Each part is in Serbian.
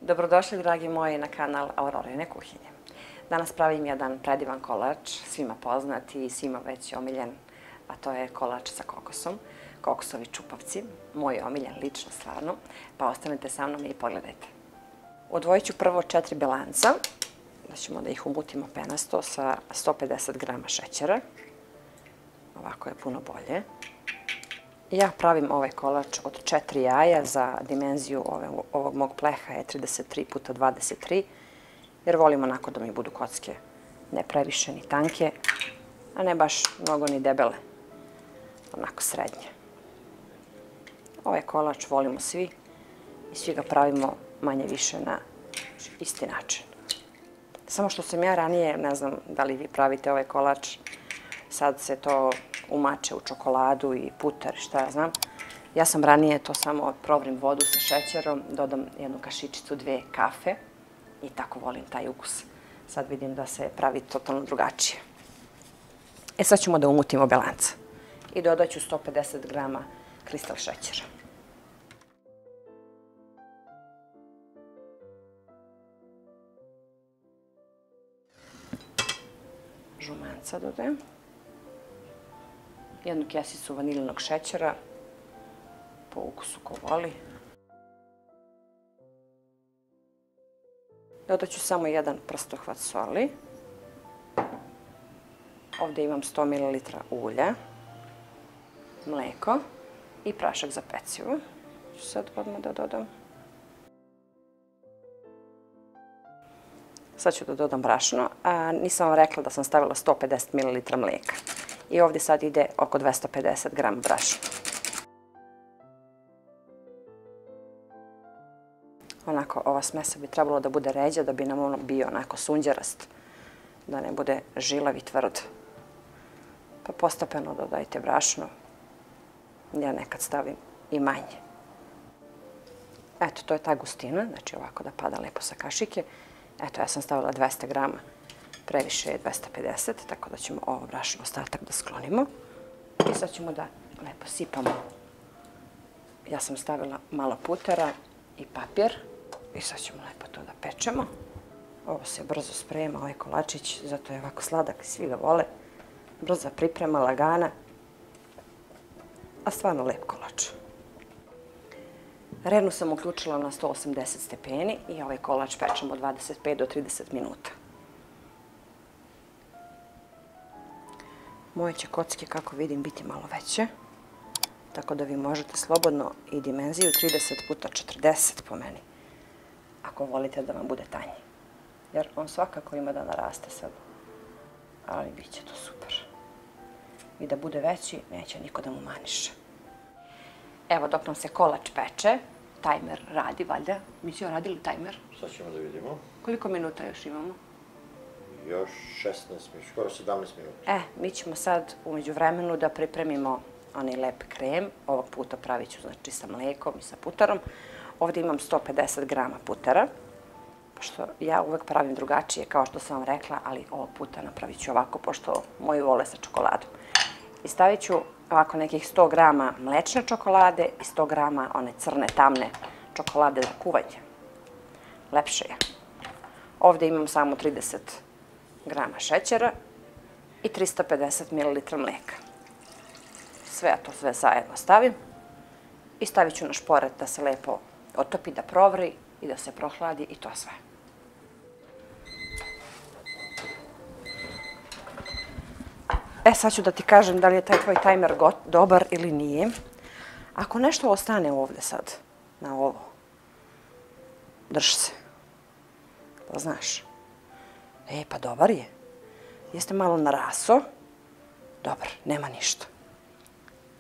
Dobrodošli, dragi moji, na kanal Aurorine kuhinje. Danas pravim jedan predivan kolač, svima poznat i svima već omiljen, a to je kolač sa kokosom. Kokosovi čupavci, moj omiljen lično stvarno, pa ostanite sa mnom i pogledajte. Odvojit ću prvo 4 belanca, da ćemo da ih umutimo penasto sa 150 grama šećera. Ovako je puno bolje. Ja pravim ovaj kolač od 4 jaja, za dimenziju ovog mog pleha je 33 x 23, jer volim onako da mi budu kocke ne previše ni tanke, a ne baš mnogo ni debele, onako srednje. Ovaj kolač volimo svi i svi ga pravimo manje više na isti način. Samo što sam ja ranije, ne znam da li vi pravite ovaj kolač, sad se to umače u čokoladu i putar, šta ja znam. Ja sam ranije to samo provrim vodu sa šećerom, dodam jednu kašičicu, 2 kafe i tako volim taj ukus. Sad vidim da se pravi totalno drugačije. Sad ćemo da umutimo belanca i dodat ću 150 grama kristal šećera. Žumanca dodajem. Jednu kesicu vaniljinog šećera, po ukusu ko voli. Dodat ću samo jedan prstohvat soli. Ovdje imam 100 ml ulja, mleko i prašak za pecivo. Ću sad odmah da dodam. Sad ću da dodam brašno, a nisam vam rekla da sam stavila 150 ml mleka. I ovdje sad ide oko 250 grama brašna. Onako, ova smesa bi trebalo da bude ređa, da bi nam ono bio onako sunđerast, da ne bude žilav i tvrd. Pa postepeno dodajte brašno. Ja nekad stavim i manje. Eto, to je ta gustina, znači ovako da pada lepo sa kašike. Eto, ja sam stavila 200 grama. Previše je 250, tako da ćemo ovo brašno ostatak da sklonimo. I sad ćemo da lepo sipamo. Ja sam stavila malo putera i papir. I sad ćemo lepo to da pečemo. Ovo se brzo sprema, ovaj kolačić, zato je ovako sladak, svi ga vole. Brza priprema, lagana, a stvarno lep kolač. Renu sam uključila na 180 stepeni i ovaj kolač pečemo 25 do 30 minuta. Moje će kocke, kako vidim, biti malo veće, tako da vi možete slobodno i dimenziju 30 x 40 po meni, ako volite da vam bude tanji. Jer on svakako ima da naraste sad, ali bit će to super. I da bude veći, neće niko da mu maniše. Evo, dok nam se kolač peče, tajmer radi, valjda. Mi smo radili tajmer. Sad ćemo da vidimo. Koliko minuta još imamo? Još 16 minuta, skoro 17 minuta. Mi ćemo sad umeđu vremenu da pripremimo onaj lep krem. Ovog puta pravit ću znači sa mlekom i sa putarom. Ovdje imam 150 grama putera, pošto ja uvek pravim drugačije, kao što sam vam rekla, ali ovog puta napravit ću ovako, pošto moji vole sa čokoladom. I stavit ću ovako nekih 100 grama mlečne čokolade i 100 grama one crne, tamne čokolade za kuvanje. Lepše je. Ovdje imam samo 30 grama šećera i 350 ml mleka. Sve zajedno stavim i stavit ću na šporet da se lepo otopi, da provri i da se prohladi i to sve. Sad ću da ti kažem da li je taj tvoj tajmer dobar ili nije. Ako nešto ostane ovdje sad, na ovo, drž se, da znaš. Pa dobar je. Jeste malo naraso. Dobar, nema ništa.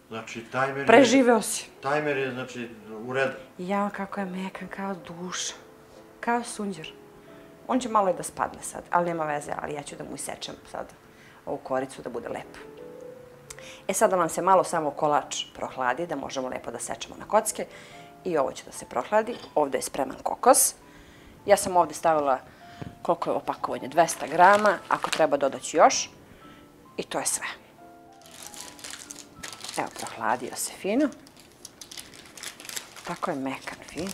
Znači, tajmer je... Preživeo si. Tajmer je, znači, u redu. Jao, kako je mekan, kao duša. Kao sunđer. On će malo i da spadne sad, ali nema veze, ali ja ću da mu isečem sad ovu koricu da bude lepo. Sada nam se malo samo kolač prohladi, da možemo lepo da sečemo na kocke. I ovo će da se prohladi. Ovdje je spreman kokos. Ja sam ovdje stavila koliko je opakovanje, 200 grama. Ako treba dodat ću još. I to je sve. Evo, prohladio se fino. Tako je mekan, fin.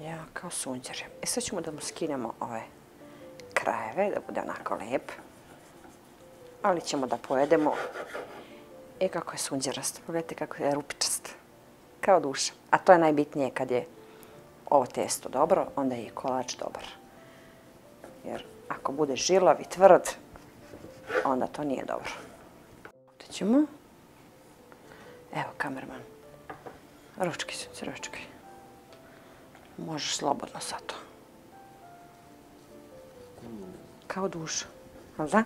Ja, kao sunđer. E sad ćemo da mu skinemo ove krajeve, da bude onako lep. Ali ćemo da pojedemo. E kako je sunđerast. Pogledajte kako je rupičast. Kao duša. A to je najbitnije kad je ovo testo dobro, onda je i kolač dobar. Jer ako bude žilav i tvrd, onda to nije dobro. Ovdje ćemo. Evo, kamerman. Ručki, sunce, ručki. Možeš slobodno sad to. Kao duša. Ali da?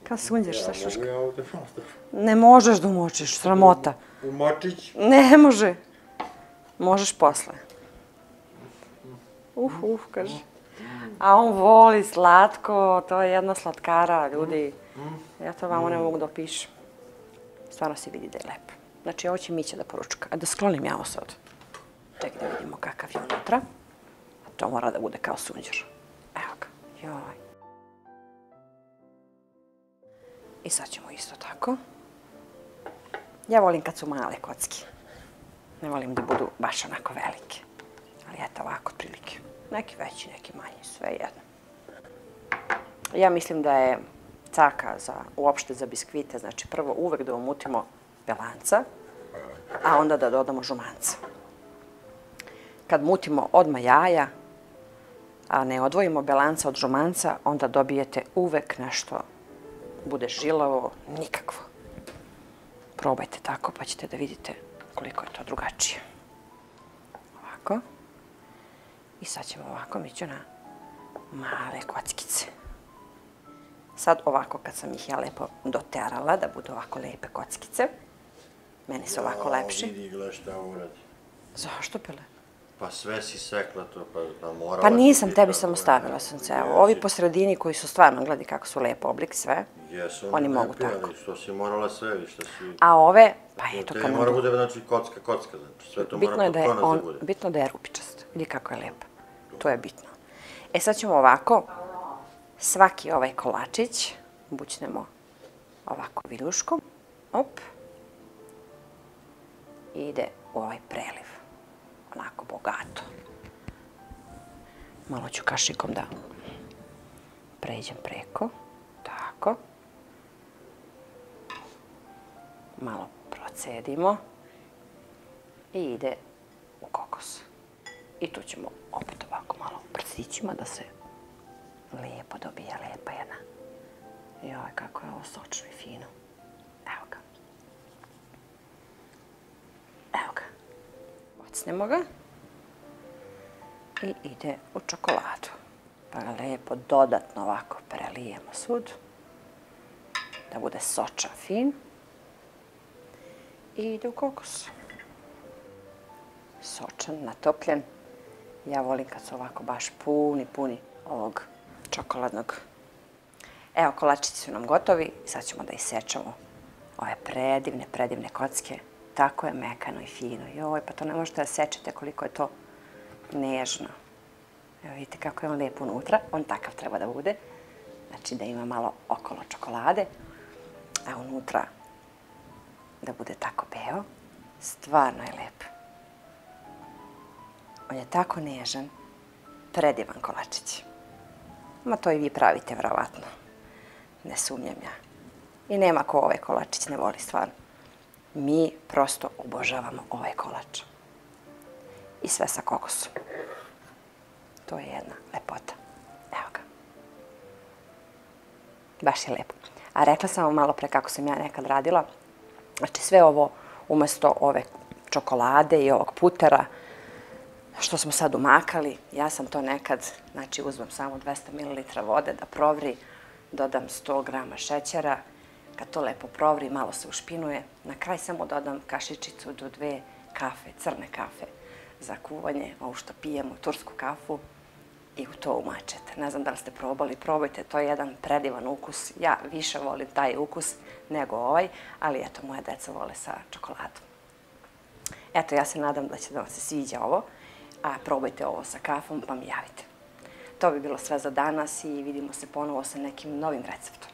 Kao sunđeš sa šuška. Mogu ja ovdje možda? Ne možeš da umočiš, sramota. Umočić? Ne može. Možeš posle. Kaže. A on voli slatko, to je jedna slatkara, ljudi. Ja to vamo ne mogu da opišem. Stvarno se vidi da je lep. Znači, ovo će Mića da poručka. A da sklonim ja ovo sad. Ček da vidimo kakav je unutra. A to mora da bude kao sunđer. Evo ga. Joj. I sad ćemo isto tako. Ja volim kad su male kocki. Ne volim da budu baš onako velike. Ali eto ovako otprilike. Neki veći, neki manji, sve jedno. Ja mislim da je caka uopšte za biskvite, znači prvo uvek da umutimo belanca, a onda da dodamo žumanca. Kad mutimo odmah jaja, a ne odvojimo belanca od žumanca, onda dobijete uvek nešto bude žilavo, nikakvo. Probajte tako pa ćete da vidite koliko je to drugačije. Ovako. I sad ćemo ovako miću na male kockice. Sad ovako kad sam ih ja lepo doterala da budu ovako lepe kockice. Meni su ovako lepši. Vidi, gledaj šta uradi. Zašto, Pele? Pa sve si sekla to, pa morala... Pa nisam, tebi samo stavila sam se. Evo, ovi po sredini koji su stvarno, gledaj kako su lepo oblik, sve. Oni mogu tako. Što si morala sve, što si... A ove, pa eto kad nam... Mora bude, znači, kocka, znači, sve to mora potpuno da bude. Bitno da je rupičast. Vidi kako je lepo. To je bitno. E sad ćemo ovako, svaki ovaj kolačić bućnemo ovako viljuškom. Op. I ide u ovaj preliv. Onako bogato. Malo ću kašikom da pređem preko. Tako. Malo procedimo. I ide u kokos. I tu ćemo opet ovako malo prstićima da se lijepo dobija, lijepa jedna. Joj, kako je ovo sočno i fino. Evo ga. Evo ga. Ocnemo ga. I ide u čokoladu. Pa ga lijepo dodatno ovako prelijemo svud. Da bude sočan, fin. I ide u kokos. Sočan, natopljen. Ja volim kad su ovako baš puni ovog čokoladnog. Evo, kolačići su nam gotovi. Sad ćemo da isečemo ove predivne kocke. Tako je mekano i fino. Joj, pa to ne možete da sečete koliko je to nežno. Evo vidite kako je on lijepo unutra. On takav treba da bude. Znači da ima malo okolo čokolade. A unutra da bude tako beo. Stvarno je lep. On je tako nežan. Predivan kolačić. Ma to i vi pravite, verovatno. Ne sumnjam ja. I nema ko ovaj kolačić ne voli, stvarno. Mi prosto obožavamo ovaj kolač. I sve sa kokosom. To je jedna lepota. Evo ga. Baš je lepo. A rekla sam vam malo pre kako sam ja nekad radila. Znači sve ovo umjesto ove čokolade i ovog putera što smo sad umakali, ja sam to nekad, znači uzmem samo 200 ml vode da provri, dodam 100 grama šećera, kad to lepo provri, malo se ušpinuje, na kraj samo dodam kašičicu do 2 kafe, crne kafe za kuvanje, ovo što pijemo, tursku kafu i u to umačete. Ne znam da li ste probali, probajte, to je jedan predivan ukus. Ja više volim taj ukus nego ovaj, ali eto, moja deca vole sa čokoladom. Eto, ja se nadam da će da vam se sviđa ovo, a probajte ovo sa kafom pa mi javite. To bi bilo sve za danas i vidimo se ponovo sa nekim novim receptom.